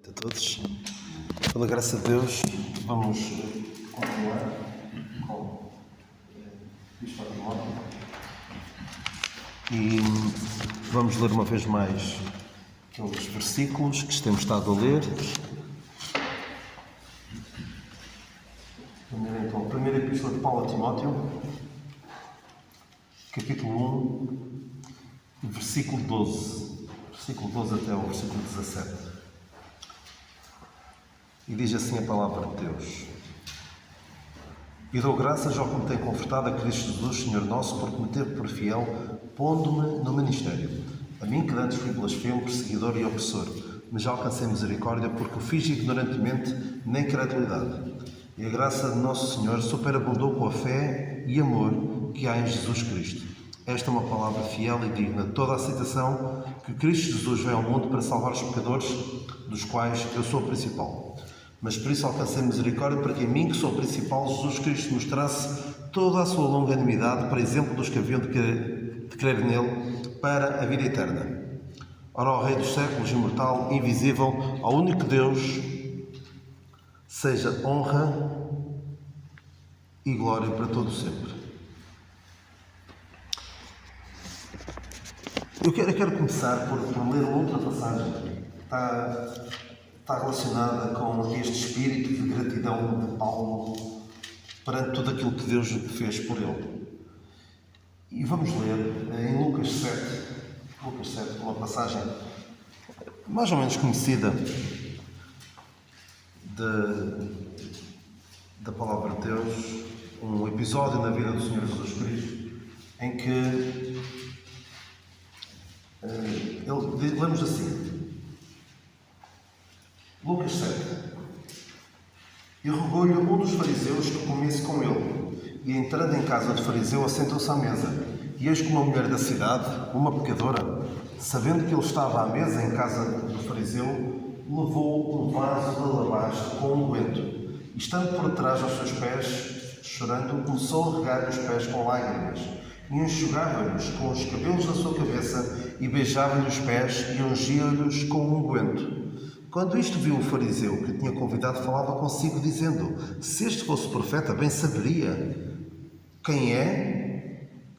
A todos, pela graça de Deus, vamos continuar com isto e vamos ler uma vez mais aqueles versículos que temos estado a ler. Primeiro, então, a primeira epístola de Paulo a Timóteo, capítulo 1, versículo 12 até o versículo 17. E diz assim a palavra de Deus: E dou graças ao que me tem confortado a Cristo Jesus, Senhor nosso, porque me teve por fiel, pondo-me no ministério. A mim que antes fui blasfemo, perseguidor e opressor, mas já alcancei misericórdia, porque o fiz ignorantemente na incredulidade. E a graça de nosso Senhor superabundou com a fé e amor que há em Jesus Cristo. Esta é uma palavra fiel e digna de toda a aceitação, que Cristo Jesus veio ao mundo para salvar os pecadores, dos quais eu sou o principal. Mas por isso alcancei misericórdia, para que a mim, que sou o principal, Jesus Cristo mostrasse toda a sua longanimidade, para exemplo dos que haviam de crer nele, para a vida eterna. Ora, ao Rei dos séculos, imortal, invisível, ao único Deus, seja honra e glória para todo sempre. Eu quero começar por ler uma outra passagem que está relacionada com este espírito de gratidão de Paulo perante tudo aquilo que Deus fez por ele. E vamos ler em Lucas 7, uma passagem mais ou menos conhecida da palavra de Deus, um episódio na vida do Senhor Jesus Cristo, em que lemos assim, Lucas 7. E rogou-lhe um dos fariseus que comesse com ele. E entrando em casa do fariseu, assentou-se à mesa. E eis que uma mulher da cidade, uma pecadora, sabendo que ele estava à mesa em casa do fariseu, levou um vaso de alabastro com unguento. E estando por trás aos seus pés, chorando, começou a regar os pés com lágrimas. E enxugava-lhes com os cabelos da sua cabeça, e beijava-lhe os pés, e ungia-lhes com unguento. Quando isto viu o fariseu que tinha convidado, falava consigo, dizendo: se este fosse profeta, bem saberia quem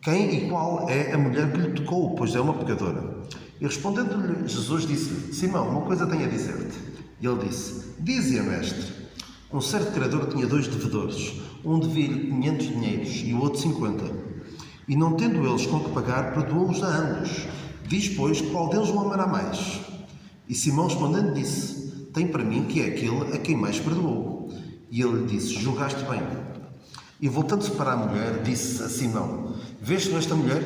e qual é a mulher que lhe tocou, pois é uma pecadora. E respondendo-lhe Jesus, disse-lhe: Simão, uma coisa tenho a dizer-te. E ele disse: dize-a, mestre. Um certo credor tinha 2 devedores. Um devia-lhe 500 dinheiros e o outro 50. E não tendo eles com que pagar, perdoou-os a ambos. Diz, pois, qual deles o amará mais? E Simão respondendo disse: tem para mim que é aquele a quem mais perdoou. E ele lhe disse: julgaste bem. E voltando-se para a mulher, disse a Simão: vês-tu esta mulher?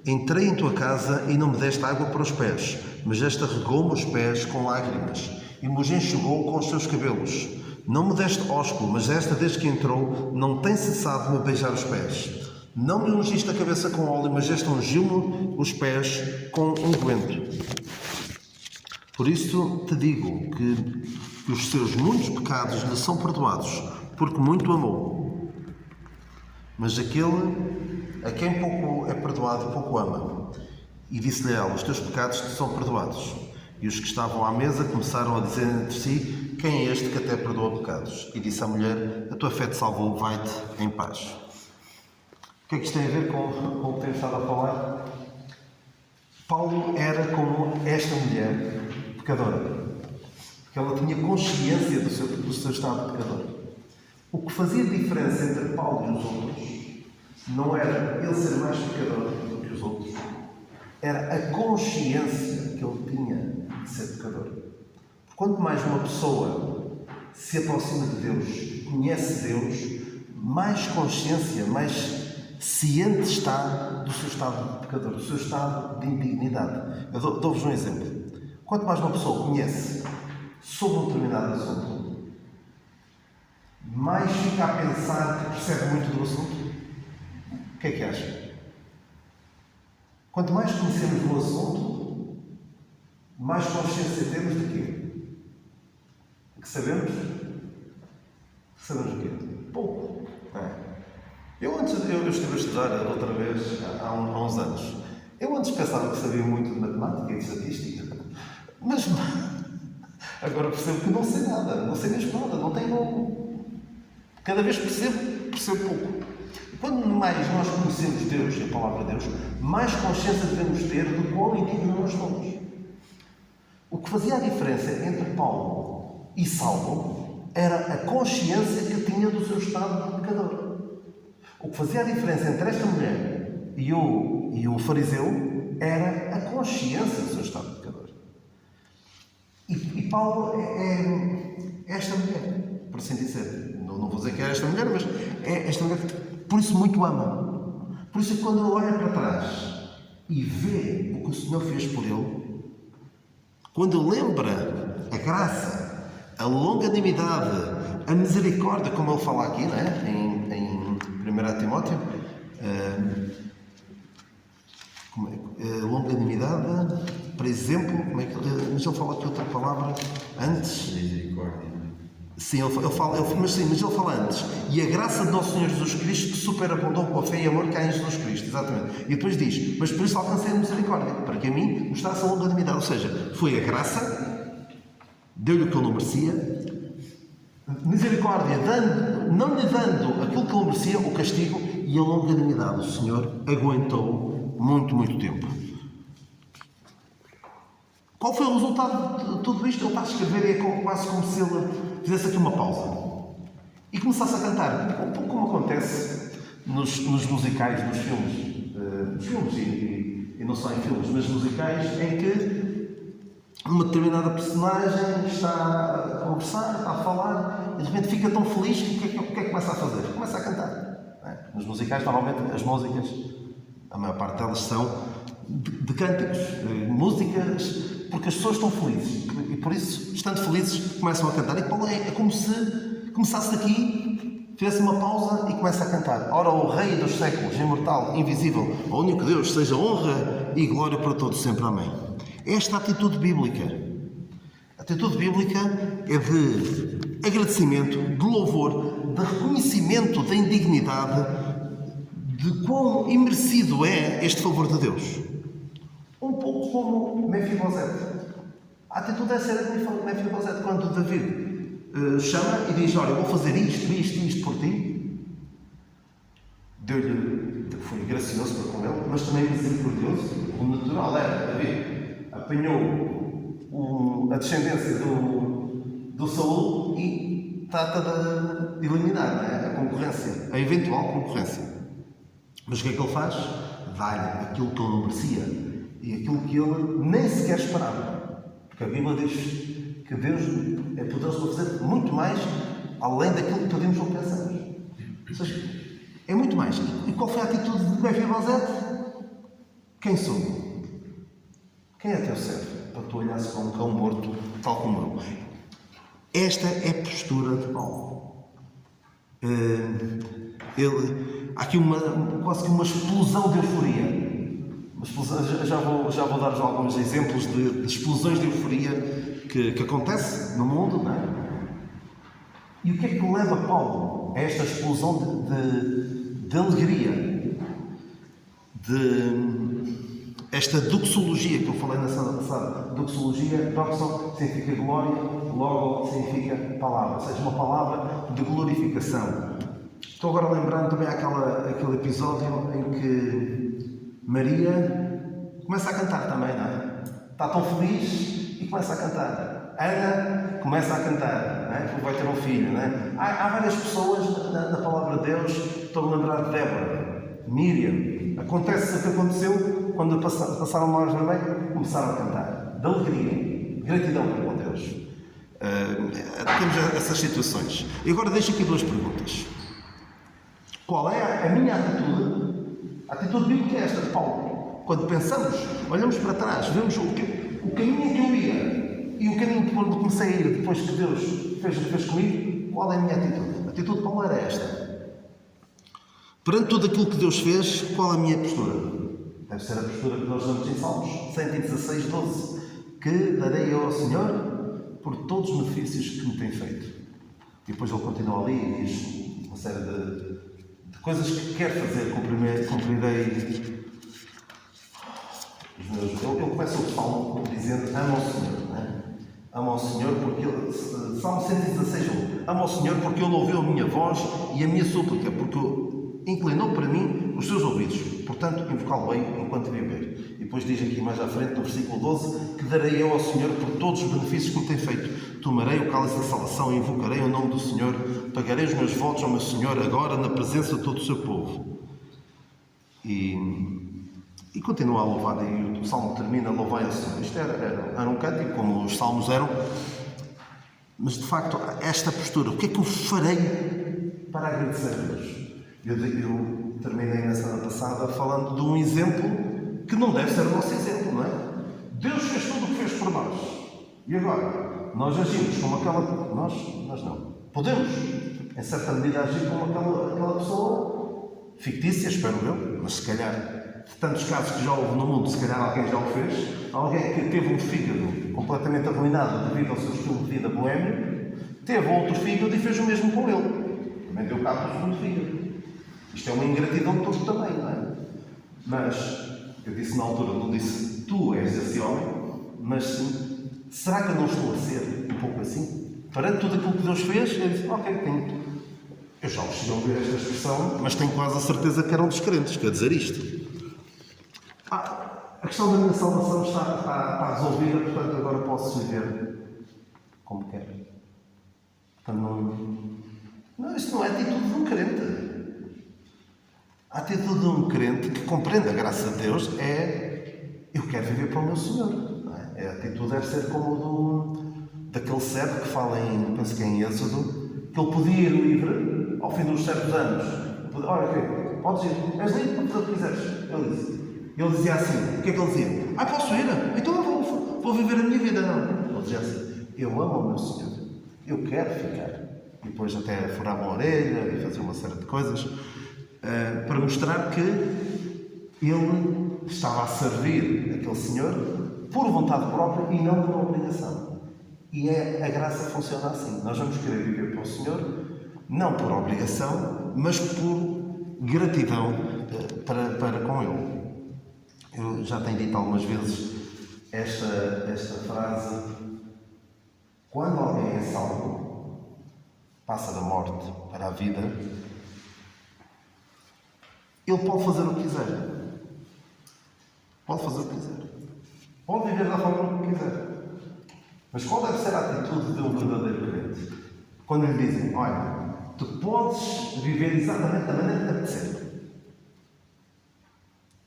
Entrei em tua casa e não me deste água para os pés, mas esta regou-me os pés com lágrimas e me os enxugou com os seus cabelos. Não me deste ósculo, mas esta, desde que entrou, não tem cessado de me beijar os pés. Não me ungiste a cabeça com óleo, mas esta ungiu-me os pés com unguento. Por isso te digo que os seus muitos pecados lhe são perdoados, porque muito amou. Mas aquele a quem pouco é perdoado, pouco ama. E disse-lhe ela: os teus pecados te são perdoados. E os que estavam à mesa começaram a dizer entre si: quem é este que até perdoa pecados? E disse à mulher: a tua fé te salvou, vai-te em paz. O que é que isto tem a ver com o que temos estado a falar? Paulo era como esta mulher pecadora, porque ela tinha consciência do seu estado de pecador. O que fazia diferença entre Paulo e os outros não era ele ser mais pecador do que os outros, era a consciência que ele tinha de ser pecador. Quanto mais uma pessoa se aproxima de Deus, conhece Deus, mais consciência, mais ciente está do seu estado de pecador, do seu estado de indignidade. Eu dou-vos um exemplo. Quanto mais uma pessoa conhece sobre um determinado assunto, mais fica a pensar que percebe muito do assunto. O que é que acha? Quanto mais conhecemos do assunto, mais consciência temos de quê? Que sabemos? Sabemos o quê? Pouco. Eu estive a estudar outra vez há uns anos. Eu antes pensava que sabia muito de matemática e de estatística. Mas Agora percebo que não sei nada, não sei mesmo nada, não tenho. Cada vez percebo pouco. Quando mais nós conhecemos Deus e a palavra de Deus, mais consciência devemos ter do quão indignos nós somos. O que fazia a diferença entre Paulo e Saulo era a consciência que tinha do seu estado de pecador. O que fazia a diferença entre esta mulher e o fariseu era a consciência do seu estado de pecador. E Paulo é esta mulher, por assim dizer. Não vou dizer que é esta mulher, mas é esta mulher que, por isso, muito ama. Por isso, quando ele olha para trás e vê o que o Senhor fez por ele, quando lembra a graça, a longanimidade, a misericórdia, como ele fala aqui, não é? em 1 Timóteo, longanimidade, por exemplo, mas ele fala aqui outra palavra antes. Misericórdia. Sim, mas ele fala antes. E a graça de nosso Senhor Jesus Cristo que superabundou com a fé e amor que há em Jesus Cristo, exatamente. E depois diz, mas por isso alcancei a misericórdia, para que a mim mostrasse a longanimidade. Ou seja, foi a graça, deu-lhe o que ele não merecia, misericórdia, não lhe dando aquilo que ele merecia, o castigo, e a longanimidade. O Senhor aguentou muito, muito tempo. Qual foi o resultado de tudo isto? Ele está a escrever e é quase como se ele fizesse aqui uma pausa e começasse a cantar, um pouco como acontece nos musicais, nos filmes, e não só em filmes, mas musicais, em que uma determinada personagem está a conversar, está a falar, e de repente fica tão feliz que o que é que começa a fazer? Começa a cantar. Nos musicais, normalmente, as músicas, a maior parte delas são de cânticos, músicas, porque as pessoas estão felizes e por isso, estando felizes, começam a cantar. E Paulo é como se começasse daqui, fizesse uma pausa e começa a cantar. Ora, o Rei dos séculos, imortal, invisível, o único Deus, seja honra e glória para todos sempre. Amém. Esta atitude bíblica. A atitude bíblica é de agradecimento, de louvor, de reconhecimento da indignidade, de quão imerecido é este favor de Deus. Um pouco como Mefibosete. A atitude é ser de Mefibosete quando David chama e diz, olha, vou fazer isto por ti. Foi gracioso para com ele, mas também misericordioso. O natural era, David apanhou a descendência do Saul e trata de eliminar, não é? A concorrência, a eventual concorrência. Mas o que é que ele faz? Dá-lhe aquilo que ele não merecia. E aquilo que ele nem sequer esperava. Porque a Bíblia diz que Deus é poderoso para fazer muito mais além daquilo que pedimos ou pensamos. Ou seja, é muito mais. E qual foi a atitude de Mefibosete? Quem sou? Quem é teu servo? Para tu olhares para um cão morto, tal como eu. Esta é a postura de Paulo. Há aqui quase que uma explosão de euforia. Já vou dar-vos alguns exemplos de explosões de euforia que acontece no mundo, não é? E o que é que leva Paulo a esta explosão de alegria, de esta doxologia que eu falei na semana passada? Doxologia, doxo significa glória, logo significa palavra, ou seja, uma palavra de glorificação. Estou agora lembrando também aquele episódio em que Maria começa a cantar também, não é? Está tão feliz e começa a cantar. Ana começa a cantar, não é? Porque vai ter um filho, não é? Há várias pessoas na palavra de Deus. Estou-me a lembrar de Débora, Miriam. Acontece o que aconteceu quando passaram o Mar Vermelho, começaram a cantar. De alegria, gratidão para com Deus. Temos essas situações. E agora deixo aqui duas perguntas. Qual é a minha atitude? A atitude bíblica é esta de Paulo. Quando pensamos, olhamos para trás, vemos o caminho em que eu ia e o caminho por onde comecei a ir depois que Deus fez o que fez comigo, qual é a minha atitude? A atitude de Paulo era esta. Perante tudo aquilo que Deus fez, qual é a minha postura? Deve ser a postura que nós damos em Salmos 116, 12. Que darei eu ao Senhor por todos os benefícios que me tem feito. E depois ele continua ali e diz uma série de coisas que quer fazer, cumprirei os meus. Ele começa o salmo dizendo: ama o Senhor, não é? Ama ao Senhor porque Ele... Salmo 116, ama ao Senhor porque Ele ouviu a minha voz e a minha súplica, porque inclinou para mim os seus ouvidos. Portanto, invocá-lo-ei enquanto viver. E depois diz aqui mais à frente, no versículo 12, que darei eu ao Senhor por todos os benefícios que me tem feito. Tomarei o cálice da salvação e invocarei o nome do Senhor. Pagarei os meus votos ao meu Senhor agora na presença de todo o seu povo. E continua a louvar, e o Salmo termina, louvai ao Senhor. Isto era um cântico, como os Salmos eram, mas de facto, esta postura, o que é que eu farei para agradecer a Deus? Eu terminei na semana passada falando de um exemplo que não deve ser o nosso exemplo, não é? Deus fez tudo o que fez por nós. E agora, nós agimos como aquela... Nós não. Podemos, em certa medida, agir como aquela pessoa fictícia, espero eu, mas se calhar... De tantos casos que já houve no mundo, se calhar alguém já o fez. Alguém que teve um fígado completamente arruinado devido ao seu estilo de vida boêmio, teve outro fígado e fez o mesmo com ele. Também deu cabo do segundo fígado. Isto é uma ingratidão de todos também, não é? Mas, eu disse na altura, não disse tu és esse homem, mas sim, será que eu não estou a ser um pouco assim? Perante tudo aquilo que Deus fez, eu disse, ok, tenho. Eu já os cheguei a ouvir esta expressão, mas tenho quase a certeza que eram descrentes, quer dizer isto. A questão da minha salvação está resolvida, portanto agora posso viver como quero. Portanto, isto não é a atitude de um crente. A atitude de um crente que compreende a graça de Deus é eu quero viver para o meu Senhor. Não é? A atitude deve ser como daquele servo que fala penso que é em Êxodo, que ele podia ir livre ao fim dos certos anos. Olha, podes ir, és livre para fazer o que quiseres. Ele dizia assim, o que é que ele dizia? Posso ir? Então eu vou viver a minha vida. Não. Ele dizia assim, eu amo o meu Senhor, eu quero ficar. E depois até furava a orelha e fazia uma série de coisas para mostrar que ele estava a servir aquele Senhor por vontade própria e não por obrigação. E a graça funciona assim. Nós vamos querer viver para o Senhor, não por obrigação, mas por gratidão para com Ele. Eu já tenho dito algumas vezes esta frase: quando alguém é salvo, passa da morte para a vida, ele pode fazer o que quiser. Pode fazer o que quiser. Pode viver da forma que quiser. Mas qual deve ser a atitude de um verdadeiro crente? Quando lhe dizem, olha, tu podes viver exatamente da maneira que te apetecer.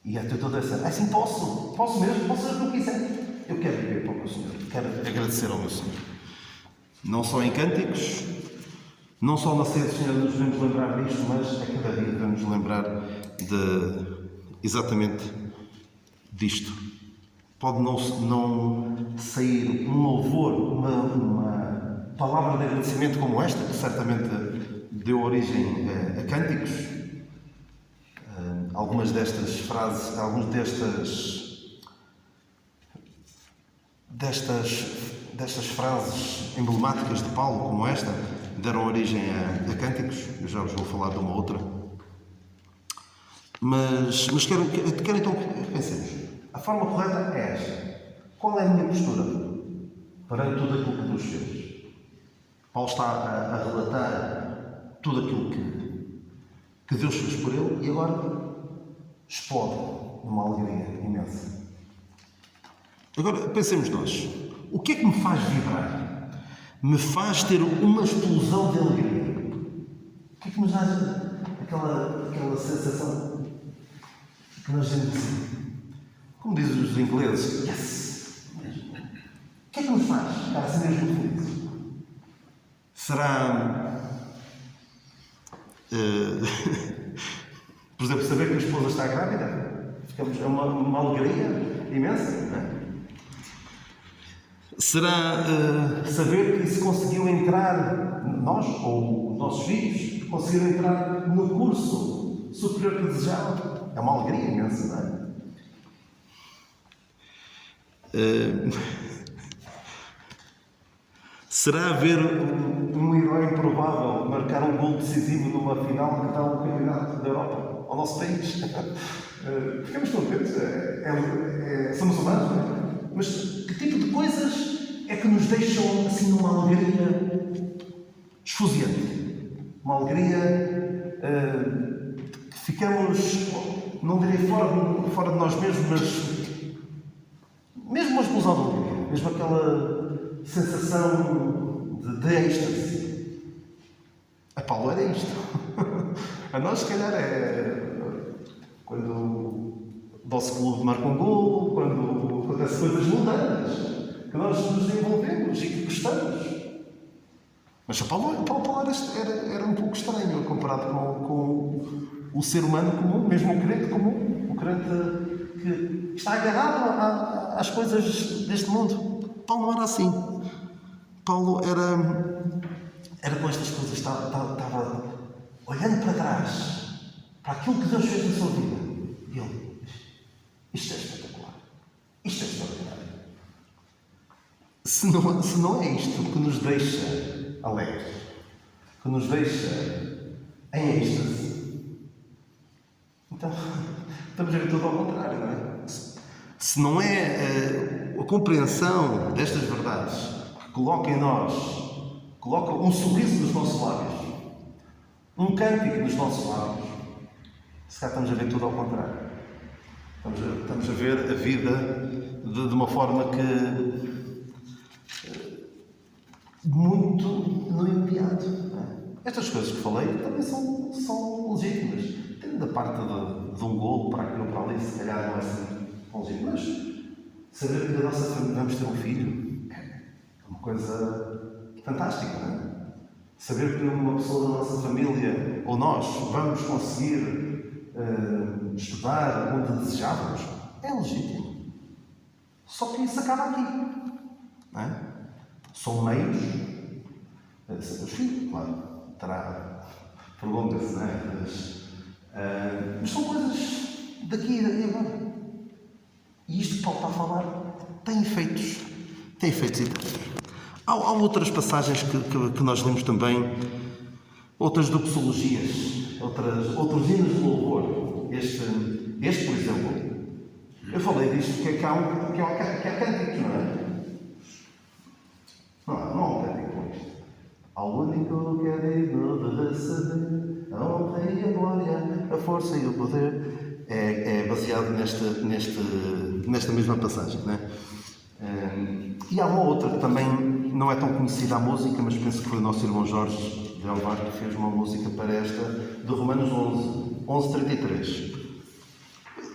E a atitude deve ser, assim posso mesmo, posso fazer o que eu quiser. Eu quero viver para o meu Senhor, quero agradecer ao meu Senhor. Não só em cânticos, não só na ceia do Senhor nos devemos lembrar disto, mas a cada dia devemos lembrar exatamente disto. Pode não sair um louvor, uma palavra de agradecimento como esta, que certamente deu origem a cânticos. Algumas destas frases, destas frases emblemáticas de Paulo, como esta, deram origem a cânticos. Eu já vos vou falar de uma outra. Mas quero então que pensemos. A forma correta é esta. Qual é a minha postura perante tudo aquilo que Deus fez? Paulo está a relatar tudo aquilo que Deus fez por ele e agora explode numa alegria imensa. Agora, pensemos nós. O que é que me faz vibrar? Me faz ter uma explosão de alegria. O que é que nos dá aquela sensação que nós dizemos assim? Como dizem os ingleses, yes! O que é que nos faz ficar assim mesmo felizes? Será... por exemplo, saber que a esposa está grávida? É uma alegria imensa, não é? Será saber que se conseguiu entrar, nós ou os nossos filhos, conseguiram entrar no curso superior que desejavam? É uma alegria imensa, não é? Será ver um herói improvável marcar um gol decisivo numa final que dá um campeonato da Europa ao nosso país? Ficamos contentes, somos humanos, não é? Mas que tipo de coisas é que nos deixam assim numa alegria esfuziante. Uma alegria que ficamos, não direi fora de nós mesmos, mas mesmo uma explosão de alegria, mesmo aquela sensação de êxtase. A Paulo era isto. A nós, se calhar, é quando o nosso clube marca um golo, quando acontecem coisas mundanas, que nós nos envolvemos e que gostamos. Mas o Paulo era um pouco estranho comparado com o ser humano comum, mesmo o crente comum, o crente que está agarrado às coisas deste mundo. Paulo não era assim. Paulo era com estas coisas, estava olhando para trás, para aquilo que Deus fez na sua vida. E ele, isto é espetacular, isto é extraordinário. Se não é isto que nos deixa alegres, que nos deixa em êxtase, então estamos a ver tudo ao contrário, não é? Se não é a compreensão destas verdades que coloca em nós, coloca um sorriso nos nossos lábios, um cântico nos nossos lábios, se calhar estamos a ver tudo ao contrário. Estamos a ver a vida de uma forma que muito no imediato. Estas coisas que falei também são legítimas. Tendo da parte de um golo para aqui ou para ali, se calhar não é assim tão legítimo, mas saber que da nossa família vamos ter um filho é uma coisa fantástica, não é? Saber que uma pessoa da nossa família, ou nós, vamos conseguir estudar onde desejávamos, é legítimo. Só que isso acaba aqui, não é? São meios, os filhos, claro, pergunta-se, não é? Mas são coisas daqui e agora. E isto que Paulo está a falar tem efeitos internos. Há outras passagens que nós lemos também, outras doxologias, outros hinos de louvor. Este, por exemplo, eu falei disto, que há cânticos, não é? Não há um cântico com isto. Ao único que é digno de receber a honra e a glória, a força e o poder, é baseado nesta mesma passagem, não é? E há uma outra que também não é tão conhecida a música, mas penso que foi o nosso irmão Jorge de Alvar que fez uma música para esta, de Romanos 11:33.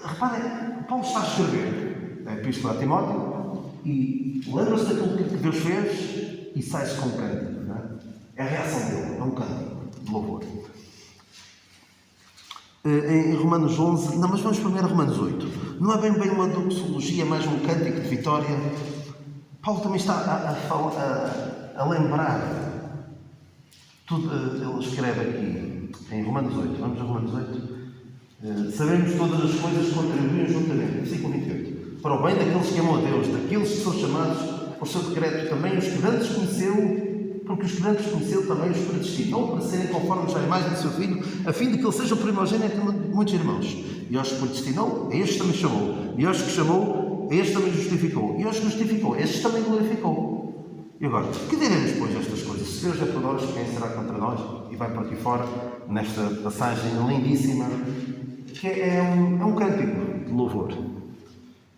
Reparem, Paulo está a escrever a Epístola a Timóteo e lembra-se daquilo que Deus fez e sai-se com um cântico, não é? É a reação dele, é um cântico de louvor. Em Romanos 11, não, mas vamos primeiro a Romanos 8. Não é bem uma doxologia, é mais um cântico de vitória. Paulo também está a lembrar tudo. Ele escreve aqui em Romanos 8. Vamos a Romanos 8. Sabemos todas as coisas que contribuem juntamente. Versículo 28. Para o bem daqueles que amam a Deus, daqueles que são chamados por seu decreto, também os que antes conheceu. Porque os que antes conheceu também os predestinou para serem conformes à imagem do seu Filho, a fim de que ele seja o primogênito de muitos irmãos. E aos que predestinou, a estes também chamou. E aos que chamou, a estes também justificou. E aos que justificou, a estes também glorificou. E agora, que diremos, pois, estas coisas? Se Deus é por nós, quem será contra nós? E vai por aqui fora, nesta passagem lindíssima, que é um cântico de louvor.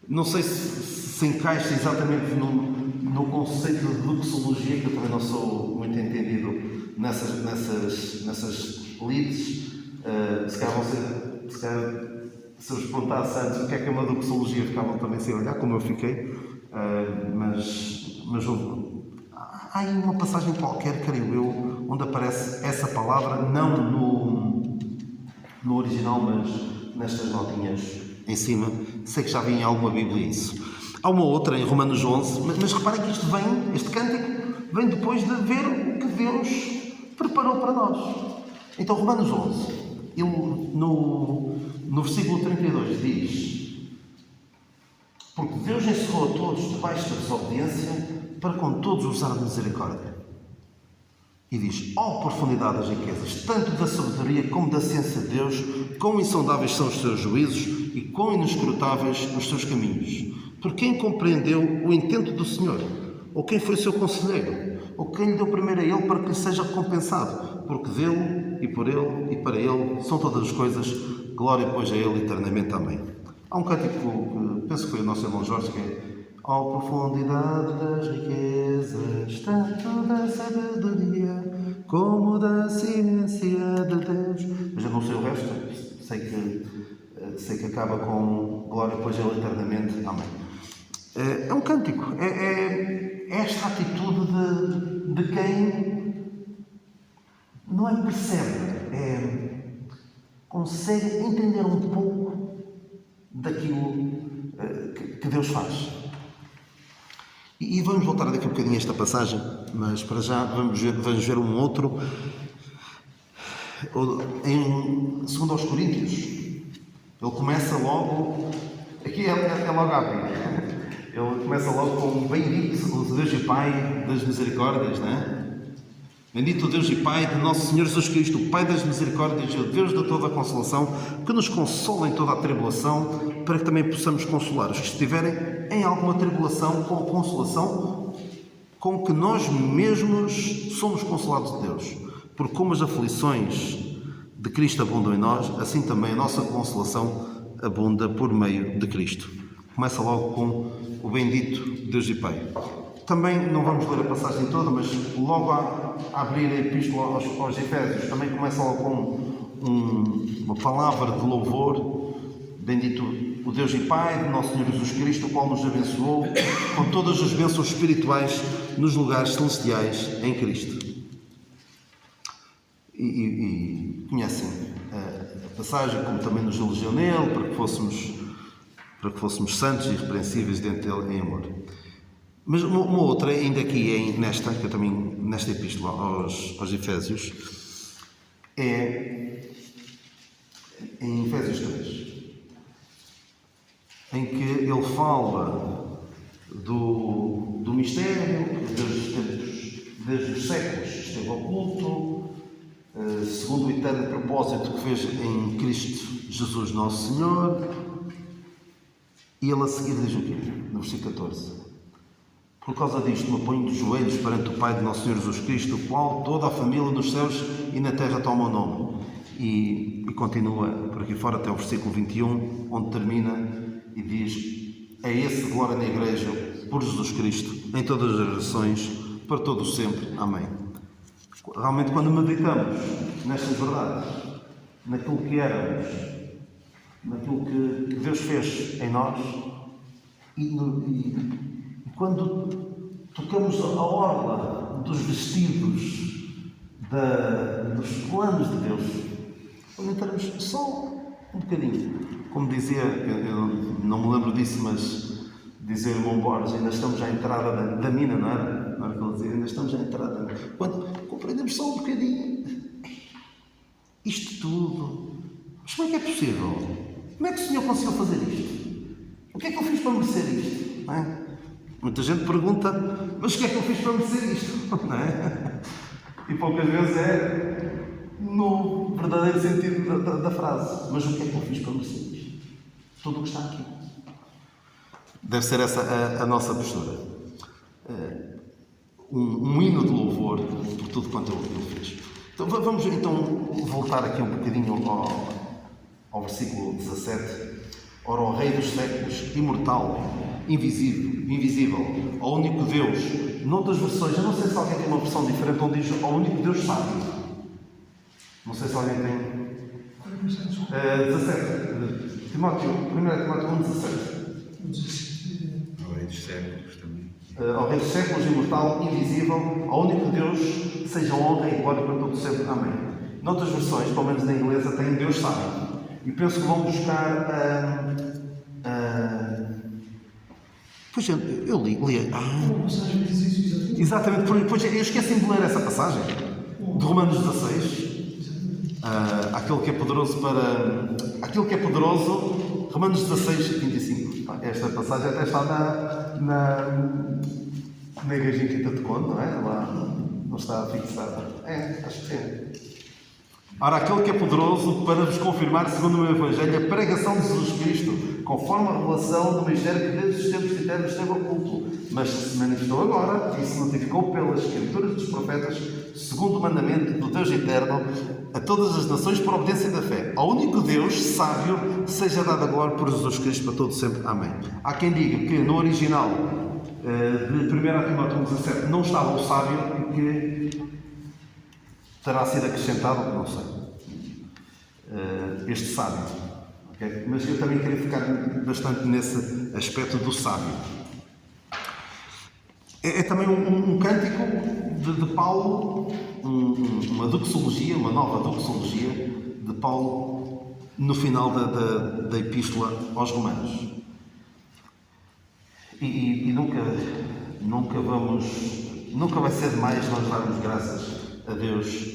Não sei se encaixa exatamente no conceito de doxologia, que eu também não sou muito entendido nessas lides. Se calhar se eu vos perguntasse antes o que é uma doxologia, ficavam também sem olhar, como eu fiquei. Mas há aí uma passagem qualquer, creio eu, onde aparece essa palavra, não no original, mas nestas notinhas em cima. Sei que já vi em alguma Bíblia isso. Há uma outra em Romanos 11, mas reparem que este cântico vem depois de ver o que Deus preparou para nós. Então, Romanos 11, ele, no versículo 32 diz: porque Deus encerrou a todos debaixo da desobediência, para com todos usar de misericórdia. E diz: ó profundidade das riquezas, tanto da sabedoria como da ciência de Deus, quão insondáveis são os seus juízos e quão inescrutáveis os seus caminhos. Por quem compreendeu o intento do Senhor? Ou quem foi o seu conselheiro? Ou quem lhe deu primeiro a ele para que lhe seja recompensado? Porque dele, e por ele, e para ele, são todas as coisas, glória pois a ele eternamente. Amém. Há um cântico que penso que foi o nosso irmão Jorge, que é: ó profundidade das riquezas, tanto da sabedoria como da ciência de Deus. Mas eu não sei o resto, sei que acaba com glória pois a ele eternamente. Amém. É um cântico, é esta atitude de quem não é percebe, consegue entender um pouco daquilo que Deus faz. E vamos voltar daqui a bocadinho a esta passagem, mas para já vamos ver um outro. Em 2 aos Coríntios, ele começa logo, aqui é logo a abrir. Ele começa logo com: bendito o Deus e Pai das misericórdias, não é? Bendito o Deus e Pai de nosso Senhor Jesus Cristo, o Pai das misericórdias e o Deus de toda a consolação, que nos consola em toda a tribulação, para que também possamos consolar os que estiverem em alguma tribulação, com a consolação com que nós mesmos somos consolados de Deus. Porque como as aflições de Cristo abundam em nós, assim também a nossa consolação abunda por meio de Cristo. Começa logo com o bendito Deus e Pai. Também não vamos ler a passagem toda, mas logo a abrir a epístola aos Efésios, também começa logo com uma palavra de louvor. Bendito o Deus e Pai de nosso Senhor Jesus Cristo, o qual nos abençoou com todas as bênçãos espirituais nos lugares celestiais em Cristo. E conhecem a passagem, como também nos elogiou nele, para que fôssemos santos e irrepreensíveis diante dele em amor. Mas uma outra, ainda aqui nesta epístola aos Efésios, é em Efésios 3, em que ele fala do mistério que desde os séculos esteve oculto, segundo o eterno propósito que fez em Cristo Jesus nosso Senhor. E ele a seguir diz o quê? No versículo 14: por causa disto me ponho de joelhos perante o Pai de nosso Senhor Jesus Cristo, o qual toda a família nos céus e na terra toma o nome. E continua por aqui fora até o versículo 21, onde termina e diz: é esse glória na Igreja por Jesus Cristo, em todas as gerações, para todo o sempre. Amém. Realmente, quando meditamos nestas verdades, naquilo que éramos, naquilo que Deus fez em nós, e quando tocamos a orla dos vestidos dos planos de Deus, quando entramos só um bocadinho, como dizia, eu não me lembro disso, mas dizia o irmão Borges, ainda estamos à entrada da mina, não era? Não era que ele dizia, ainda estamos à entrada da mina. Quando compreendemos só um bocadinho, isto tudo, mas como é que é possível? Como é que o Senhor conseguiu fazer isto? O que é que eu fiz para merecer isto? Não é? Muita gente pergunta, mas o que é que eu fiz para merecer isto? Não é? E poucas vezes é no verdadeiro sentido da frase. Mas o que é que eu fiz para merecer isto? Tudo o que está aqui. Deve ser essa a nossa postura. Um hino de louvor por tudo quanto ele fez. Então, vamos voltar aqui um bocadinho ao versículo 17. Ora, o Rei dos séculos, imortal, invisível, ao único Deus. Noutras versões, eu não sei se alguém tem uma versão diferente onde diz ao único Deus sábio. Não sei se alguém tem. 17. Timóteo 1,17. Ao Rei dos séculos também. Ao Rei dos séculos, imortal, invisível, ao único Deus, seja honra e glória para todo sempre. Amém. Noutras versões, pelo menos na inglesa, tem Deus sábio. E penso que vão buscar Pois eu li. Exatamente, pois eu esqueci de ler essa passagem de Romanos 16. Aquilo que é poderoso, Romanos 16, 25. Esta passagem até está na Igrejinha Quinta de Conde, não é? Lá não está fixada. Acho que é. Ora, aquele que é poderoso para vos confirmar, segundo o meu Evangelho, a pregação de Jesus Cristo, conforme a revelação do mistério que desde os tempos eternos esteve oculto, mas se manifestou agora e se notificou pelas Escrituras dos profetas, segundo o mandamento do Deus eterno, a todas as nações por obediência da fé. Ao único Deus, sábio, seja dada a glória por Jesus Cristo para todo sempre. Amém. Há quem diga que no original de 1 Timóteo 17 não estava o sábio e que terá sido acrescentado, não sei, este sábio. Okay? Mas eu também queria ficar bastante nesse aspecto do sábio. É também um cântico de Paulo, uma doxologia, uma nova doxologia de Paulo no final da Epístola aos Romanos. E nunca vai ser demais nós darmos graças a Deus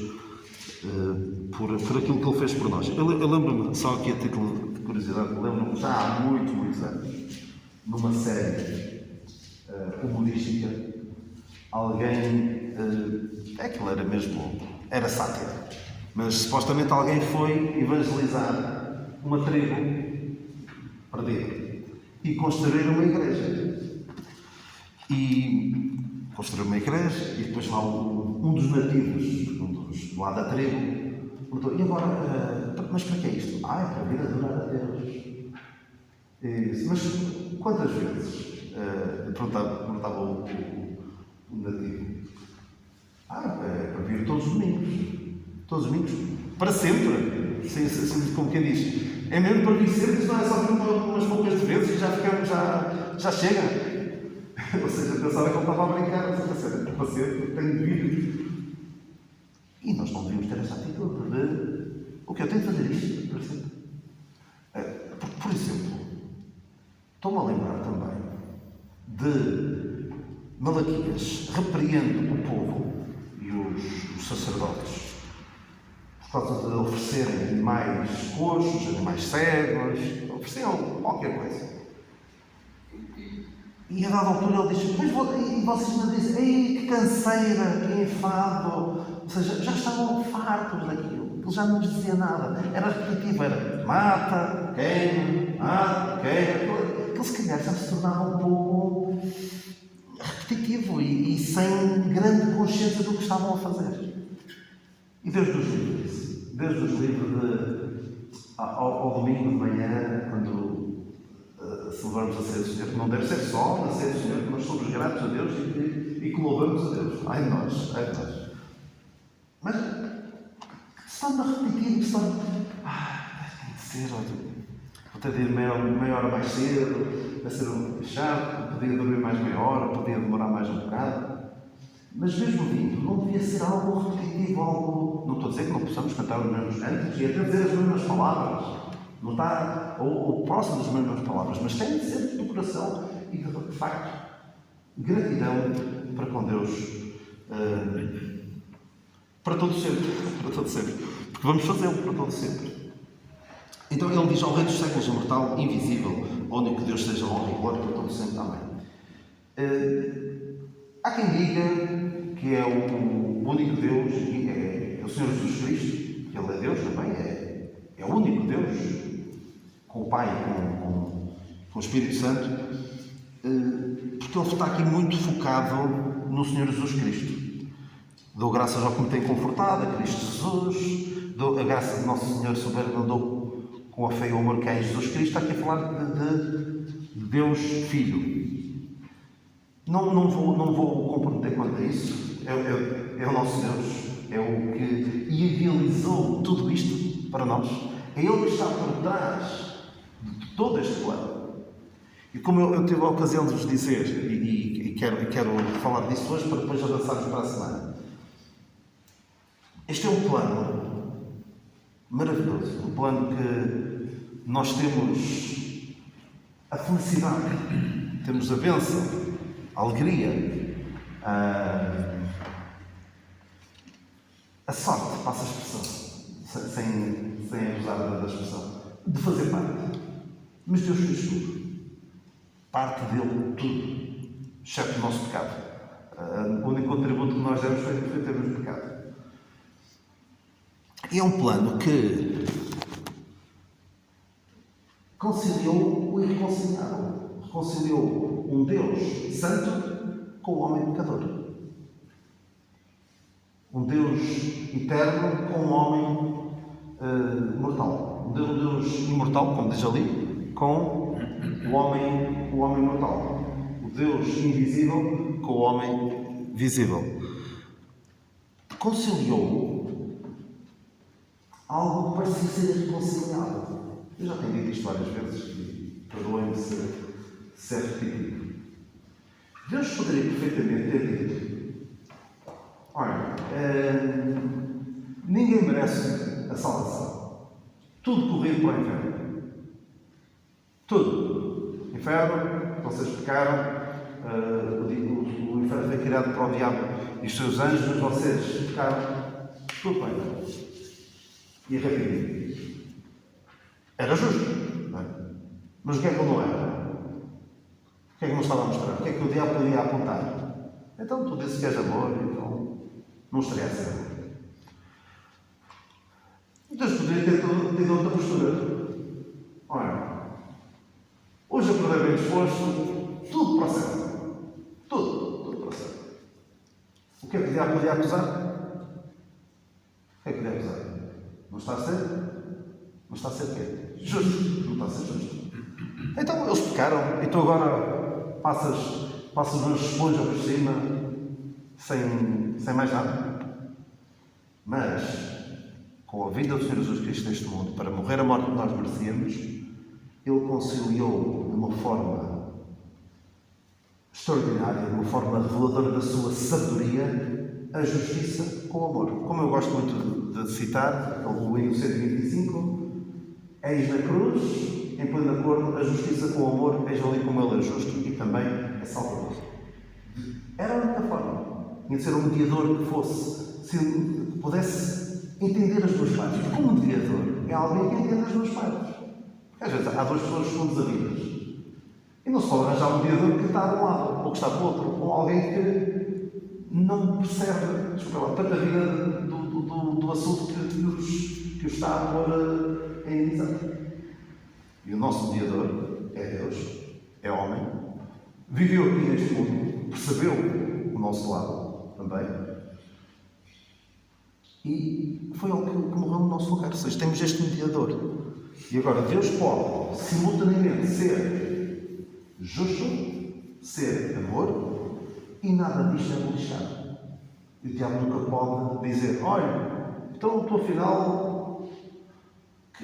por aquilo que Ele fez por nós. Eu lembro-me, só aqui a título de curiosidade, lembro-me já há muitos anos, numa série humorística, alguém, aquilo era mesmo, era sátira, mas supostamente alguém foi evangelizar uma tribo perdida e construir uma igreja. E construiu uma igreja e depois lá um dos nativos, do lado da tribo, perguntou: e agora, mas para que é isto? É para vir adorar a Deus. E disse: mas quantas vezes? Perguntava o nativo. É para vir todos os domingos. Todos os domingos. Para sempre. Assim, como quem diz. É mesmo para vir sempre, isso não é só vir umas poucas vezes e já chega. Ou seja, pensava que ele estava a brincar, mas para sempre, tenho de vir. E nós não devíamos ter essa atitude de o que eu tenho de fazer isto, para sempre. Por exemplo, estou-me a lembrar também de Malaquias repreende o povo e os sacerdotes por causa de oferecerem animais coxos, animais cegos, ofereciam qualquer coisa. E a dada altura ele diz: e vocês me dizem, ei, que canseira, que enfado. Ou seja, já estavam fartos daquilo. Ele já não lhes dizia nada. Era repetitivo, era mata, queima. Aquilo se calhar já se tornava um pouco repetitivo e sem grande consciência do que estavam a fazer. E Deus nos livre disso. Deus nos livre ao domingo de manhã, quando celebramos a ceia do Senhor, que não deve ser só na ceia do Senhor, que nós somos gratos a Deus e que louvamos a Deus. Ai de nós. Mas se torna repetitivo, se torna. Tem de ser, vou ter de ir meia hora mais cedo, vai ser chato, podia dormir mais meia hora, podia demorar mais um bocado. Mas mesmo vindo, não devia ser algo repetitivo, algo. Não estou a dizer que não possamos cantar os mesmos cânticos e até dizer as mesmas palavras. Não está ou próximo das mesmas palavras, mas tem de ser do coração e de facto gratidão para com Deus para todo sempre, porque vamos fazê-lo para todo sempre. Então ele diz ao Rei dos séculos, imortal, invisível, ao único Deus seja honra e glória para todo sempre. Amém. Há quem diga que é o único Deus, que é o Senhor Jesus Cristo, que Ele é Deus também, é o único Deus, com o Pai, com o Espírito Santo, porque Ele está aqui muito focado no Senhor Jesus Cristo. Dou graças ao que me tem confortado, a Cristo Jesus, dou a graça de Nosso Senhor soberano, dou com a fé e o amor que há em Jesus Cristo. Está aqui a falar de Deus Filho. Não vou comprometer quanto a isso. É o nosso Deus, é o que idealizou tudo isto para nós. É Ele que está por trás de todo este plano. E como eu tive a ocasião de vos dizer, e quero falar disso hoje para depois avançarmos para a semana, este é um plano maravilhoso, um plano que nós temos a felicidade, temos a bênção, a alegria, a sorte, passa a expressão, sem abusar da expressão, de fazer parte. Mas Deus fez tudo. Parte dele tudo, exceto o nosso pecado. O único contributo que nós demos foi termos pecado. é um plano que conciliou o irreconciliável. Reconciliou um Deus santo com o homem pecador. Um Deus eterno com um homem mortal. Um Deus imortal, como diz ali, com o homem mortal. O Deus invisível com o homem visível. Conciliou algo que parecia ser irreconciliável. Eu já tenho dito isto várias vezes e perdoem-me se é repetido. Deus poderia perfeitamente ter dito: olha, ninguém merece a salvação. Tudo corrido para o inferno. Tudo. Inferno, vocês pecaram, o inferno foi criado para o diabo e os seus anjos, mas vocês pecaram. Tudo bem. E rapidinho. Era justo, não é? Mas o que é que ele não era? O que é que nos estava a mostrar? O que é que o diabo podia apontar? Então tu dizes que és amor, então não estressa. Deus poderia ter tido outra postura. Olha, hoje acordei bem disposto, tudo para o céu. Tudo para o céu. O que é que o diabo podia acusar? O que é que podia acusar? Não está a ser? Não está a ser o quê? Justo. Não está a ser justo. Então eles pecaram e tu agora passas uma esponja por cima sem mais nada. Mas, com a vinda do Senhor Jesus Cristo neste mundo, para morrer a morte que nós merecíamos, Ele conciliou de uma forma extraordinária, de uma forma reveladora da sua sabedoria, a justiça com o amor. Como eu gosto muito de citar, o hino 125, eis na cruz, em pleno acordo, a justiça com o amor, eis ali como Ele é justo e também é salvador. Era a única forma. Tinha de ser um mediador que fosse, que pudesse entender as duas partes. Porque um mediador é alguém que entende as duas partes. Porque às vezes há duas pessoas que são desavidas. E não se pode arranjar um mediador que está de um lado ou que está do outro. Ou alguém que não percebe, tanto a vida do assunto que o está a pôr em inimizade. E o nosso mediador é Deus, é homem, viveu aqui neste mundo, percebeu o nosso lado também, e foi ele que morreu no nosso lugar. Ou seja, temos este mediador. E agora Deus pode simultaneamente ser justo, ser amor, e nada disto é beliscado. E o diabo nunca pode dizer: olha, então tu afinal,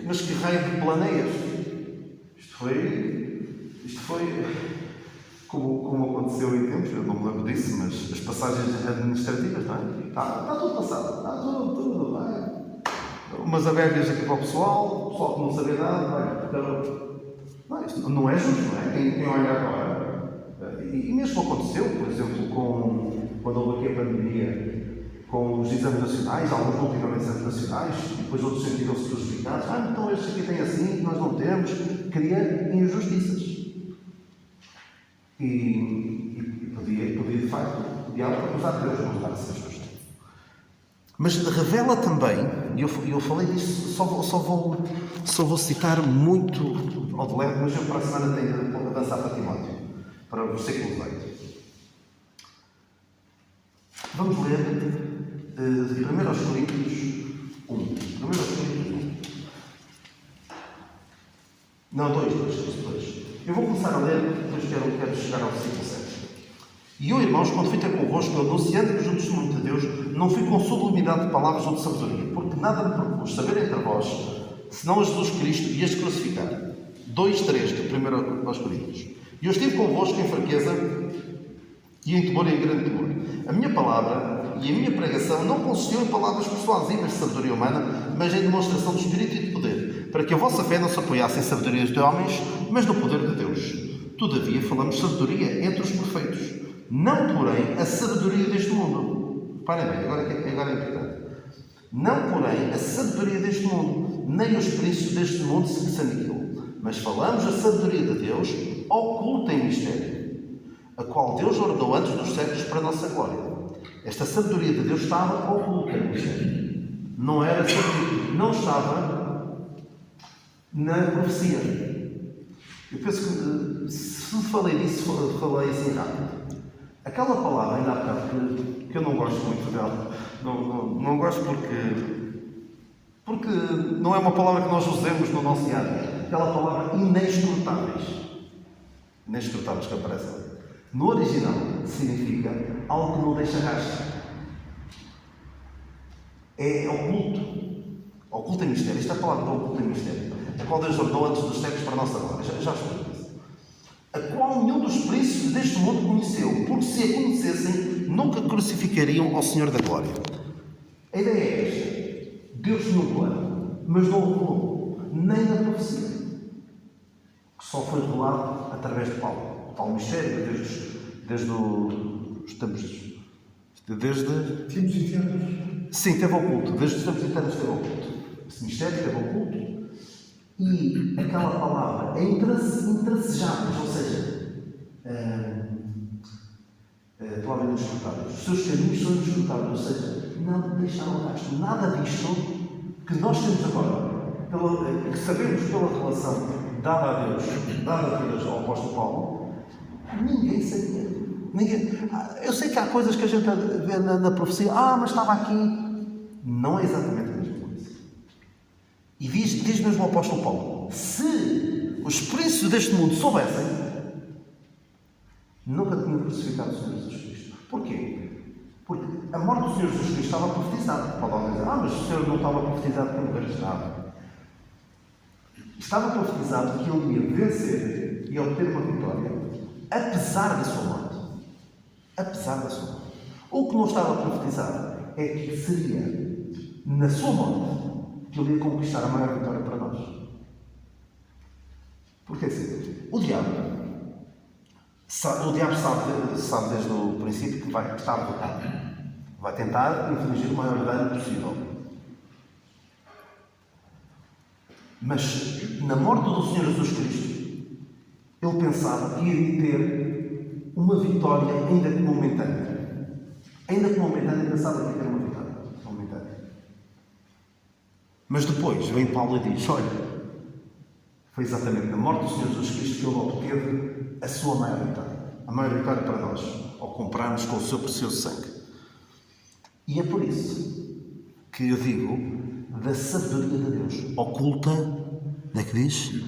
mas que raio de planeias? Isto foi como aconteceu em tempos, eu não me lembro disso, mas as passagens administrativas, não é? Está tudo passado, está tudo, vai. Umas abébias aqui para o pessoal que não sabia nada, vai. Isto não é justo, não é? Quem olha agora, e mesmo aconteceu, por exemplo, quando houve aqui a pandemia, com os exames nacionais, alguns não tiveram exames nacionais, e depois outros sentiram-se prejudicados. Então este aqui tem assim, nós não temos. Cria injustiças. E podia de facto, o diabo acusar Deus de não estar a ser justo. Mas revela também, e eu falei disso, só vou citar muito ao de leve, mas eu para a semana tenho de avançar para Timóteo, para o versículo 8. Vamos ler de 1 Coríntios 1. 1 Coríntios 1. Não, 2. Eu vou começar a ler, depois quero chegar ao versículo 7. E eu, irmãos, quando fui ter convosco, anunciando-vos o testemunho de Deus, não fui com sublimidade de palavras ou de sabedoria, porque nada me propus saber entre vós, senão a Jesus Cristo e este crucificado. 2:3 de 1 Coríntios. E eu estive convosco em fraqueza e em temor e em grande temor. A minha palavra e a minha pregação não consistiu em palavras persuasivas de sabedoria humana, mas em demonstração de espírito e de poder, para que a vossa fé não se apoiasse em sabedorias de homens, mas no poder de Deus. Todavia, falamos sabedoria entre os perfeitos, não, porém, a sabedoria deste mundo. Reparem bem, agora é importante. Não, porém, a sabedoria deste mundo, nem os príncipes deste mundo se aniquilam, mas falamos a sabedoria de Deus, oculta em mistério, a qual Deus ordenou antes dos séculos para a nossa glória. Esta sabedoria de Deus estava oculta em mistério, Não era científico. Não estava na profecia. Eu penso que, se falei disso, falei assim rápido. Aquela palavra, ainda há bocado, que eu não gosto muito dela, não gosto porque não é uma palavra que nós usemos no nosso dia a dia. Aquela palavra inescrutáveis. Inescrutáveis que aparece ali. No original, significa algo que não deixa rastro. É oculto. Oculto em mistério. Esta é a palavra do oculto em mistério. A qual Deus ordenou antes dos séculos para a nossa glória. Já explico isso. A qual nenhum dos príncipes deste mundo conheceu, porque se a conhecessem, nunca crucificariam ao Senhor da Glória. A ideia é esta. Deus tinha um plano, mas não o revelou, nem na profecia, que só foi revelado através de Paulo. O tal mistério, desde os tempos, Tempos eternos. Sim, teve oculto, desde os tempos eternos teve oculto. Esse mistério teve oculto. E aquela palavra é intransejada, ou seja, a palavra inescrutáveis. Os seus caminhos são inescrutáveis, ou seja, não deixaram rastro. Nada disto que nós temos agora, que sabemos pela relação dada a Deus ao apóstolo Paulo, ninguém sabia. Eu sei que há coisas que a gente vê na profecia, mas estava aqui. Não é exatamente a mesma coisa. E diz mesmo o apóstolo Paulo, se os príncipes deste mundo soubessem, nunca tinham crucificado o Senhor Jesus Cristo. Porquê? Porque a morte do Senhor Jesus Cristo estava profetizada. Pode alguém dizer, mas o Senhor não estava profetizado que morrer. Estava profetizado que ele ia vencer e obter uma vitória, apesar da sua morte. Apesar da sua morte. O que não estava profetizado é que seria na sua morte que ele ia conquistar a maior vitória para nós. Porque assim, o diabo sabe desde o princípio que está derrotado. Vai tentar infligir o maior dano possível. Mas na morte do Senhor Jesus Cristo, ele pensava que iria ter uma vitória ainda que momentânea. Ainda que momentânea, pensava que ia ter uma vitória momentânea. Mas depois vem Paulo e diz, olha, foi exatamente na morte do Senhor Jesus Cristo que ele obteve a sua maior vitória. A maior vitória para nós, ao comprarmos com o seu precioso sangue. E é por isso que eu digo da sabedoria de Deus oculta, não é que diz?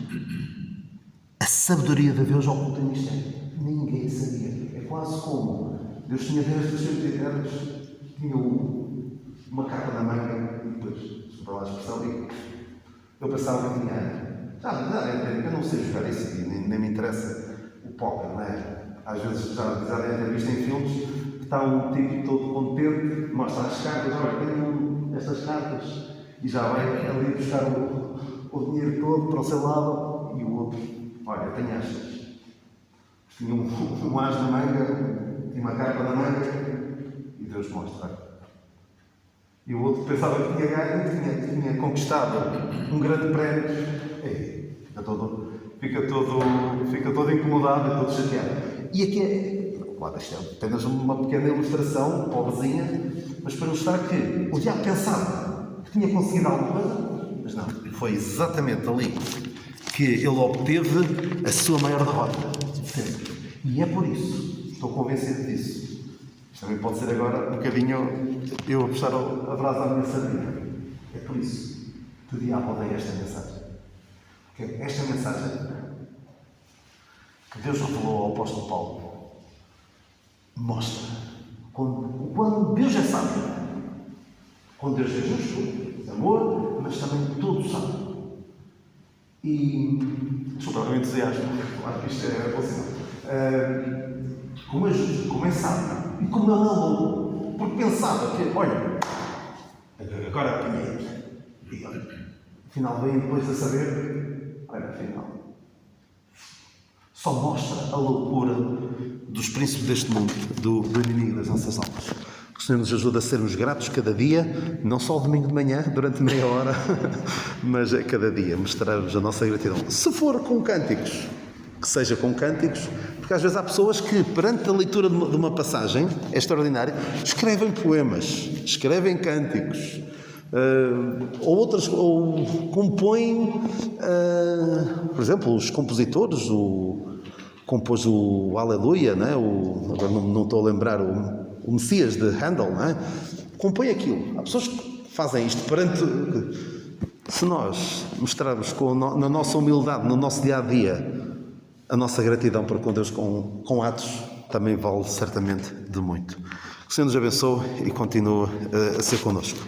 A sabedoria de Deus oculta em mistério. Ninguém sabia. É quase como Deus tinha desde os tempos eternos, tinha uma capa na manga, e depois, sobre a expressão, e eu pensava que tinha. Eu não sei jogar isso, nem me interessa o póquer, não é? Às vezes já devem ter visto em filmes que está um tipo todo contente, mostra as cartas, olha, tenho estas cartas, e já vai ali buscar o dinheiro todo para o seu lado, e o outro, olha, tenho estas. Tinha um as na manga, tinha uma carta na manga, e Deus mostra. E o outro pensava que tinha ganho, tinha conquistado um grande prémio. Fica todo incomodado e todo chateado. E aqui isto é apenas uma pequena ilustração, pobrezinha, mas para ilustrar que o diabo pensava que tinha conseguido alguma coisa, mas não. Foi exatamente ali que ele obteve a sua maior derrota. E é por isso, estou convencido disso. Isto também pode ser agora um bocadinho eu a puxar a brasa à minha sardinha. É por isso que o diabo odeia esta mensagem. Porque esta mensagem que Deus revelou ao apóstolo Paulo mostra quando Deus é sábio, quando Deus é justo, amor, mas também todo sábio. E desculpa, eu entusiasmo, claro que isto é possível. Como é justo, como é sábio e como ele é louco, porque pensava que, olha, agora apanhei, e olha, afinal vem depois a saber, olha, afinal, só mostra a loucura dos príncipes deste mundo, do inimigo das nossas almas. Que o Senhor nos ajude a sermos gratos cada dia, não só ao domingo de manhã, durante meia hora, mas a cada dia mostrarmos a nossa gratidão. Se for com cânticos, que seja com cânticos, porque às vezes há pessoas que, perante a leitura de uma passagem extraordinária, escrevem poemas, escrevem cânticos, ou compõem, por exemplo, os compositores, compôs o Aleluia, né? Agora não estou a lembrar, o Messias de Handel, né? Compõe aquilo. Há pessoas que fazem isto se nós mostrarmos na nossa humildade, no nosso dia-a-dia, a nossa gratidão para com Deus com atos, também vale certamente de muito. Que o Senhor nos abençoe e continue a ser connosco.